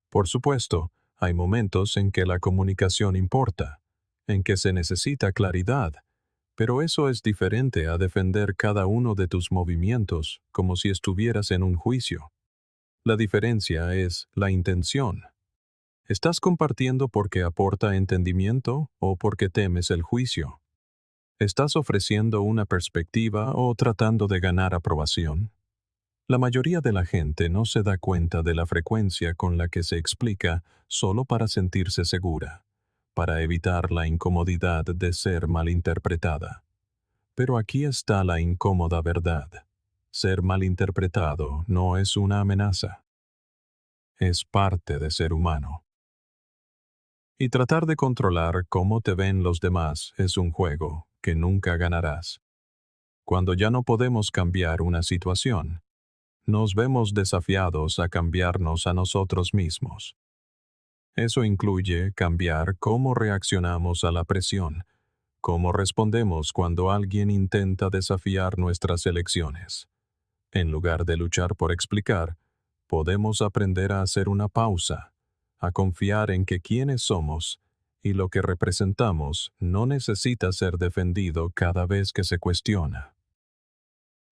Por supuesto, hay momentos en que la comunicación importa, en que se necesita claridad, pero eso es diferente a defender cada uno de tus movimientos como si estuvieras en un juicio. La diferencia es la intención. ¿Estás compartiendo porque aporta entendimiento o porque temes el juicio? ¿Estás ofreciendo una perspectiva o tratando de ganar aprobación? La mayoría de la gente no se da cuenta de la frecuencia con la que se explica solo para sentirse segura, para evitar la incomodidad de ser malinterpretada. Pero aquí está la incómoda verdad. Ser malinterpretado no es una amenaza. Es parte de ser humano. Y tratar de controlar cómo te ven los demás es un juego que nunca ganarás. Cuando ya no podemos cambiar una situación, nos vemos desafiados a cambiarnos a nosotros mismos. Eso incluye cambiar cómo reaccionamos a la presión, cómo respondemos cuando alguien intenta desafiar nuestras elecciones. En lugar de luchar por explicar, podemos aprender a hacer una pausa, a confiar en que quienes somos y lo que representamos no necesita ser defendido cada vez que se cuestiona.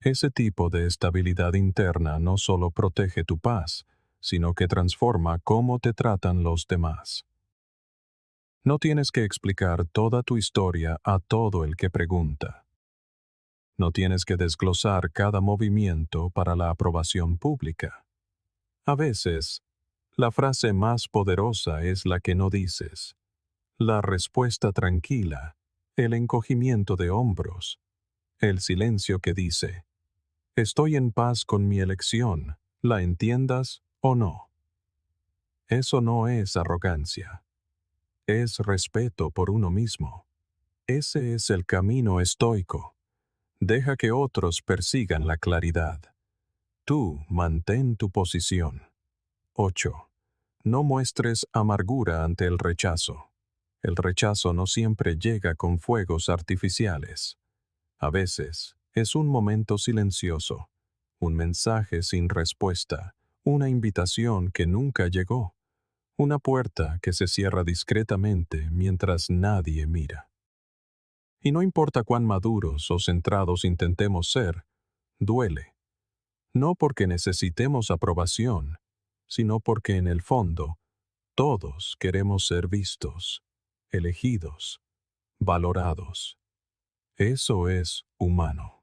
Ese tipo de estabilidad interna no solo protege tu paz, sino que transforma cómo te tratan los demás. No tienes que explicar toda tu historia a todo el que pregunta. No tienes que desglosar cada movimiento para la aprobación pública. A veces, la frase más poderosa es la que no dices. La respuesta tranquila, el encogimiento de hombros, el silencio que dice, estoy en paz con mi elección, la entiendas o no. Eso no es arrogancia. Es respeto por uno mismo. Ese es el camino estoico. Deja que otros persigan la claridad. Tú mantén tu posición. 8. No muestres amargura ante el rechazo. El rechazo no siempre llega con fuegos artificiales. A veces, es un momento silencioso, un mensaje sin respuesta, una invitación que nunca llegó, una puerta que se cierra discretamente mientras nadie mira. Y no importa cuán maduros o centrados intentemos ser, duele. No porque necesitemos aprobación, sino porque en el fondo, todos queremos ser vistos, elegidos, valorados. Eso es humano.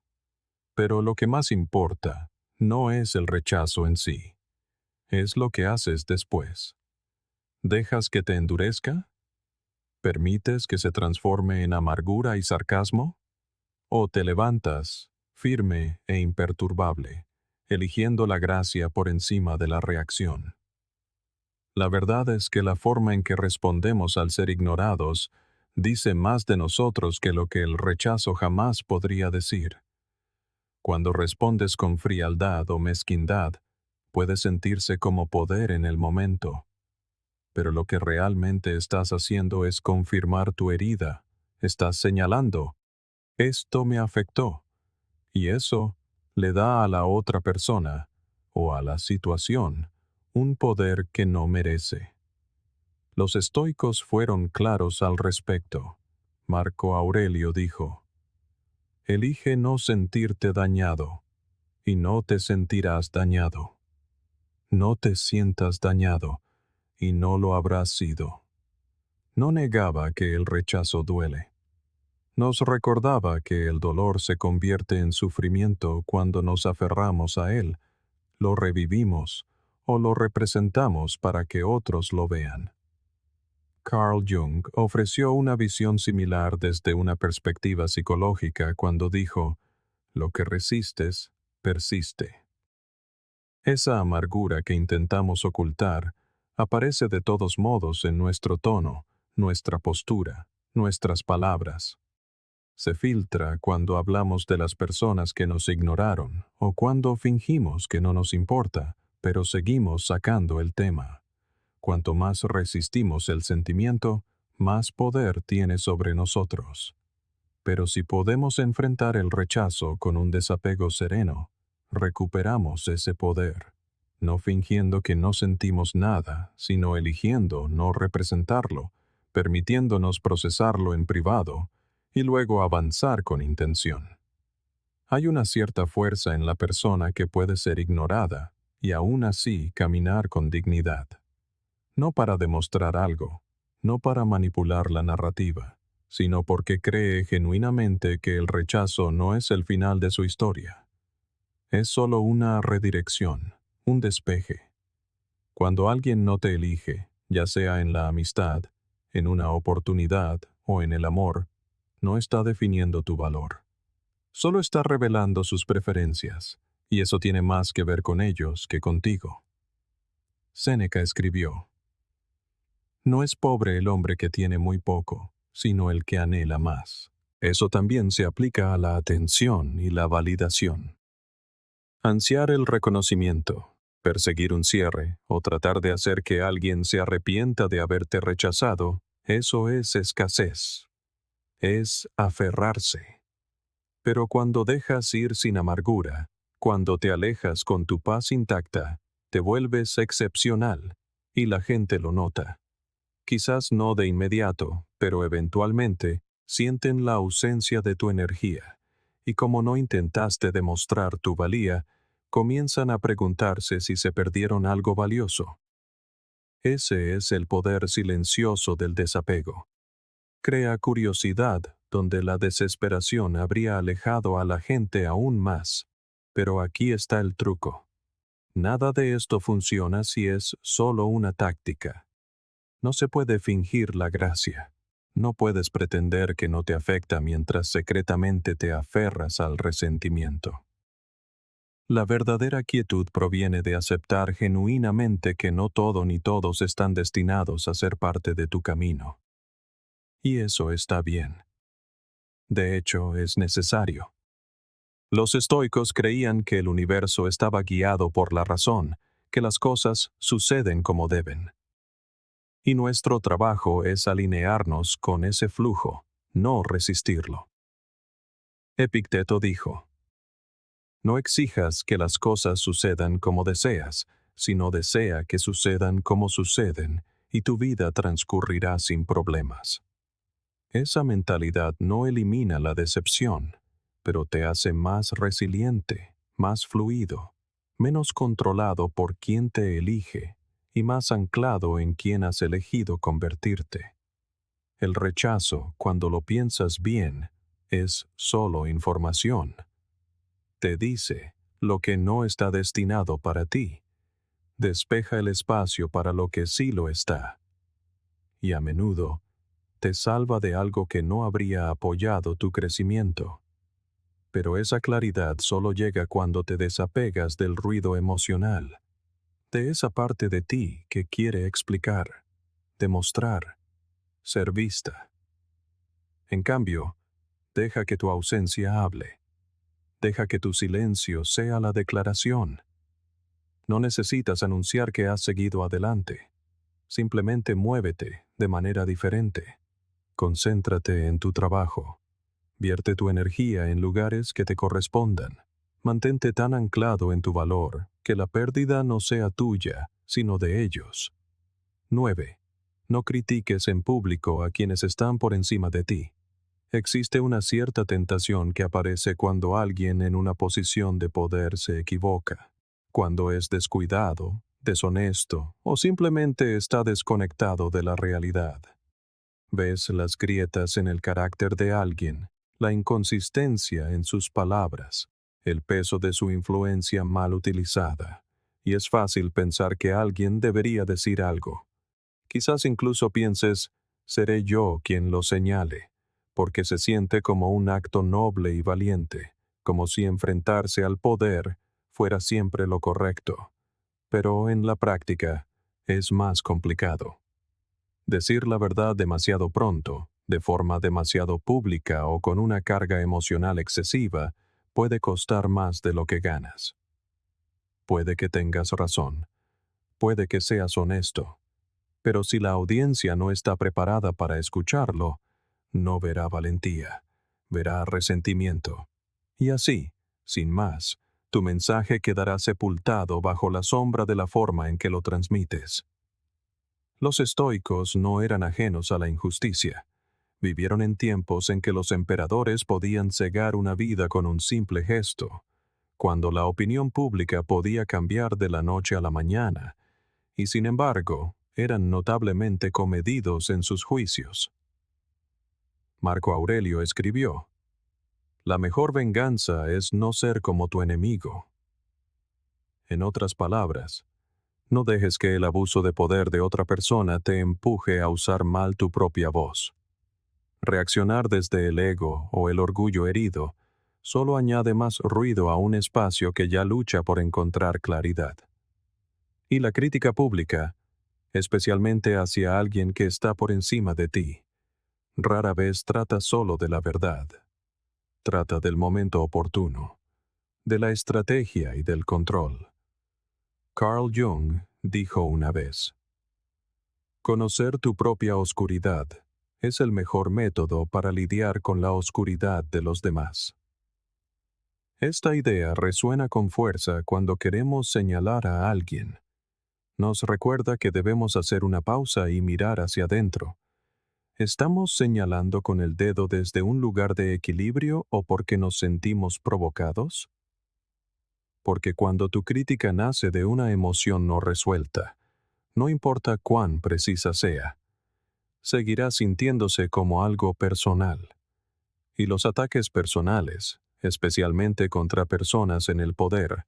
Pero lo que más importa no es el rechazo en sí, es lo que haces después. ¿Dejas que te endurezca? ¿Permites que se transforme en amargura y sarcasmo? ¿O te levantas, firme e imperturbable, eligiendo la gracia por encima de la reacción? La verdad es que la forma en que respondemos al ser ignorados dice más de nosotros que lo que el rechazo jamás podría decir. Cuando respondes con frialdad o mezquindad, puede sentirse como poder en el momento. Pero lo que realmente estás haciendo es confirmar tu herida. Estás señalando, esto me afectó. Y eso le da a la otra persona, o a la situación, un poder que no merece. Los estoicos fueron claros al respecto. Marco Aurelio dijo, elige no sentirte dañado, y no te sentirás dañado. No te sientas dañado, y no lo habrás sido. No negaba que el rechazo duele. Nos recordaba que el dolor se convierte en sufrimiento cuando nos aferramos a él, lo revivimos o lo representamos para que otros lo vean. Carl Jung ofreció una visión similar desde una perspectiva psicológica cuando dijo, lo que resistes, persiste. Esa amargura que intentamos ocultar aparece de todos modos en nuestro tono, nuestra postura, nuestras palabras. Se filtra cuando hablamos de las personas que nos ignoraron o cuando fingimos que no nos importa, pero seguimos sacando el tema. Cuanto más resistimos el sentimiento, más poder tiene sobre nosotros. Pero si podemos enfrentar el rechazo con un desapego sereno, recuperamos ese poder, no fingiendo que no sentimos nada, sino eligiendo no representarlo, permitiéndonos procesarlo en privado, y luego avanzar con intención. Hay una cierta fuerza en la persona que puede ser ignorada y aún así caminar con dignidad. No para demostrar algo, no para manipular la narrativa, sino porque cree genuinamente que el rechazo no es el final de su historia. Es solo una redirección, un despeje. Cuando alguien no te elige, ya sea en la amistad, en una oportunidad o en el amor, no está definiendo tu valor. Solo está revelando sus preferencias, y eso tiene más que ver con ellos que contigo. Séneca escribió, no es pobre el hombre que tiene muy poco, sino el que anhela más. Eso también se aplica a la atención y la validación. Ansiar el reconocimiento, perseguir un cierre o tratar de hacer que alguien se arrepienta de haberte rechazado, eso es escasez. Es aferrarse. Pero cuando dejas ir sin amargura, cuando te alejas con tu paz intacta, te vuelves excepcional, y la gente lo nota. Quizás no de inmediato, pero eventualmente sienten la ausencia de tu energía, y como no intentaste demostrar tu valía, comienzan a preguntarse si se perdieron algo valioso. Ese es el poder silencioso del desapego. Crea curiosidad donde la desesperación habría alejado a la gente aún más. Pero aquí está el truco. Nada de esto funciona si es solo una táctica. No se puede fingir la gracia. No puedes pretender que no te afecta mientras secretamente te aferras al resentimiento. La verdadera quietud proviene de aceptar genuinamente que no todo ni todos están destinados a ser parte de tu camino. Y eso está bien. De hecho, es necesario. Los estoicos creían que el universo estaba guiado por la razón, que las cosas suceden como deben. Y nuestro trabajo es alinearnos con ese flujo, no resistirlo. Epicteto dijo, no exijas que las cosas sucedan como deseas, sino desea que sucedan como suceden, y tu vida transcurrirá sin problemas. Esa mentalidad no elimina la decepción, pero te hace más resiliente, más fluido, menos controlado por quien te elige y más anclado en quien has elegido convertirte. El rechazo, cuando lo piensas bien, es solo información. te dice lo que no está destinado para ti. Despeja el espacio para lo que sí lo está. Y a menudo, te salva de algo que no habría apoyado tu crecimiento. Pero esa claridad solo llega cuando te desapegas del ruido emocional, de esa parte de ti que quiere explicar, demostrar, ser vista. En cambio, deja que tu ausencia hable. Deja que tu silencio sea la declaración. No necesitas anunciar que has seguido adelante. Simplemente muévete de manera diferente. Concéntrate en tu trabajo. Vierte tu energía en lugares que te correspondan. Mantente tan anclado en tu valor que la pérdida no sea tuya, sino de ellos. 9. No critiques en público a quienes están por encima de ti. Existe una cierta tentación que aparece cuando alguien en una posición de poder se equivoca, cuando es descuidado, deshonesto o simplemente está desconectado de la realidad. Ves las grietas en el carácter de alguien, la inconsistencia en sus palabras, el peso de su influencia mal utilizada, y es fácil pensar que alguien debería decir algo. Quizás incluso pienses, seré yo quien lo señale, porque se siente como un acto noble y valiente, como si enfrentarse al poder fuera siempre lo correcto. Pero en la práctica, es más complicado. Decir la verdad demasiado pronto, de forma demasiado pública o con una carga emocional excesiva, puede costar más de lo que ganas. Puede que tengas razón. Puede que seas honesto. Pero si la audiencia no está preparada para escucharlo, no verá valentía, verá resentimiento. Y así, sin más, tu mensaje quedará sepultado bajo la sombra de la forma en que lo transmites. Los estoicos no eran ajenos a la injusticia. Vivieron en tiempos en que los emperadores podían cegar una vida con un simple gesto, cuando la opinión pública podía cambiar de la noche a la mañana, y sin embargo, eran notablemente comedidos en sus juicios. Marco Aurelio escribió: «La mejor venganza es no ser como tu enemigo». En otras palabras, no dejes que el abuso de poder de otra persona te empuje a usar mal tu propia voz. Reaccionar desde el ego o el orgullo herido solo añade más ruido a un espacio que ya lucha por encontrar claridad. Y la crítica pública, especialmente hacia alguien que está por encima de ti, rara vez trata solo de la verdad. Trata del momento oportuno, de la estrategia y del control. Carl Jung dijo una vez: «Conocer tu propia oscuridad es el mejor método para lidiar con la oscuridad de los demás». Esta idea resuena con fuerza cuando queremos señalar a alguien. Nos recuerda que debemos hacer una pausa y mirar hacia adentro. ¿Estamos señalando con el dedo desde un lugar de equilibrio o porque nos sentimos provocados? Porque cuando tu crítica nace de una emoción no resuelta, no importa cuán precisa sea, seguirá sintiéndose como algo personal. Y los ataques personales, especialmente contra personas en el poder,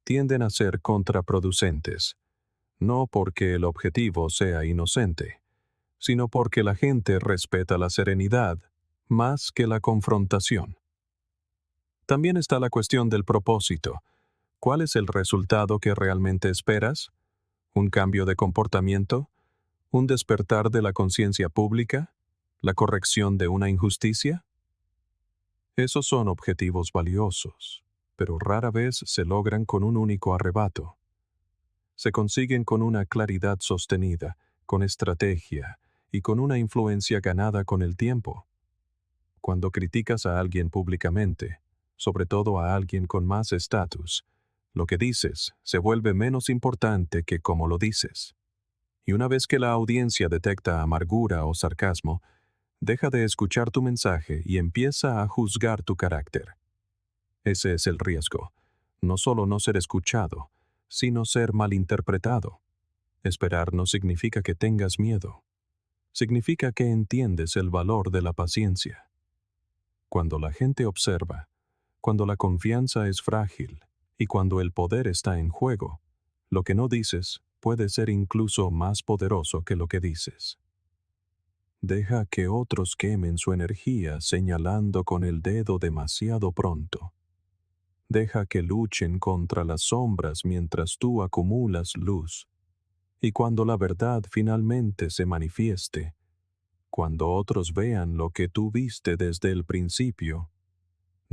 tienden a ser contraproducentes, no porque el objetivo sea inocente, sino porque la gente respeta la serenidad más que la confrontación. También está la cuestión del propósito. ¿Cuál es el resultado que realmente esperas? ¿Un cambio de comportamiento? ¿Un despertar de la conciencia pública? ¿La corrección de una injusticia? Esos son objetivos valiosos, pero rara vez se logran con un único arrebato. Se consiguen con una claridad sostenida, con estrategia y con una influencia ganada con el tiempo. Cuando criticas a alguien públicamente, sobre todo a alguien con más estatus, lo que dices se vuelve menos importante que cómo lo dices. Y una vez que la audiencia detecta amargura o sarcasmo, deja de escuchar tu mensaje y empieza a juzgar tu carácter. Ese es el riesgo. No solo no ser escuchado, sino ser malinterpretado. Esperar no significa que tengas miedo. Significa que entiendes el valor de la paciencia. Cuando la gente observa, Cuando la confianza es frágil y cuando el poder está en juego, lo que no dices puede ser incluso más poderoso que lo que dices. Deja que otros quemen su energía señalando con el dedo demasiado pronto. Deja que luchen contra las sombras mientras tú acumulas luz. Y cuando la verdad finalmente se manifieste, cuando otros vean lo que tú viste desde el principio,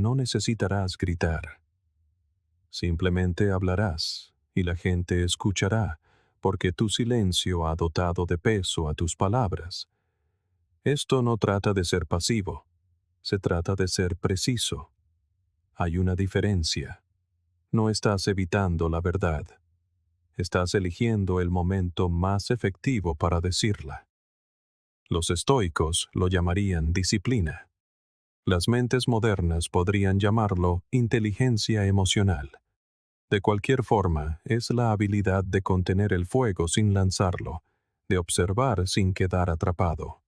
no necesitarás gritar. Simplemente hablarás y la gente escuchará, porque tu silencio ha dotado de peso a tus palabras. Esto no trata de ser pasivo, se trata de ser preciso. Hay una diferencia. No estás evitando la verdad. Estás eligiendo el momento más efectivo para decirla. Los estoicos lo llamarían disciplina. Las mentes modernas podrían llamarlo inteligencia emocional. De cualquier forma, es la habilidad de contener el fuego sin lanzarlo, de observar sin quedar atrapado.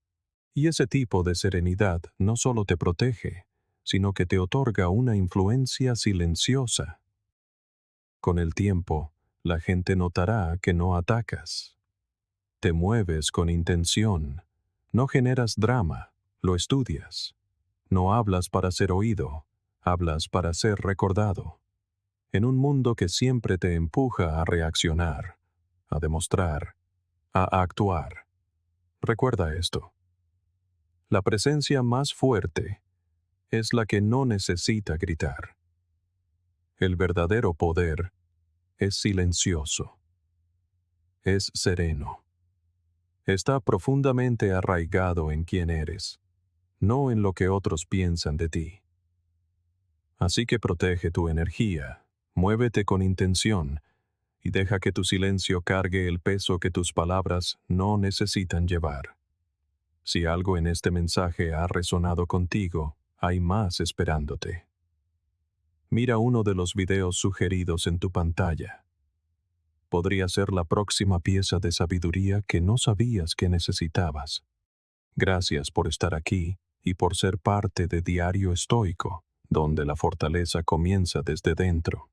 Y ese tipo de serenidad no solo te protege, sino que te otorga una influencia silenciosa. Con el tiempo, la gente notará que no atacas. Te mueves con intención. No generas drama, lo estudias. No hablas para ser oído, hablas para ser recordado. En un mundo que siempre te empuja a reaccionar, a demostrar, a actuar. Recuerda esto. La presencia más fuerte es la que no necesita gritar. El verdadero poder es silencioso. Es sereno. Está profundamente arraigado en quién eres, no en lo que otros piensan de ti. Así que protege tu energía, muévete con intención y deja que tu silencio cargue el peso que tus palabras no necesitan llevar. Si algo en este mensaje ha resonado contigo, hay más esperándote. Mira uno de los videos sugeridos en tu pantalla. Podría ser la próxima pieza de sabiduría que no sabías que necesitabas. Gracias por estar aquí y por ser parte de Diario Estoico, donde la fortaleza comienza desde dentro.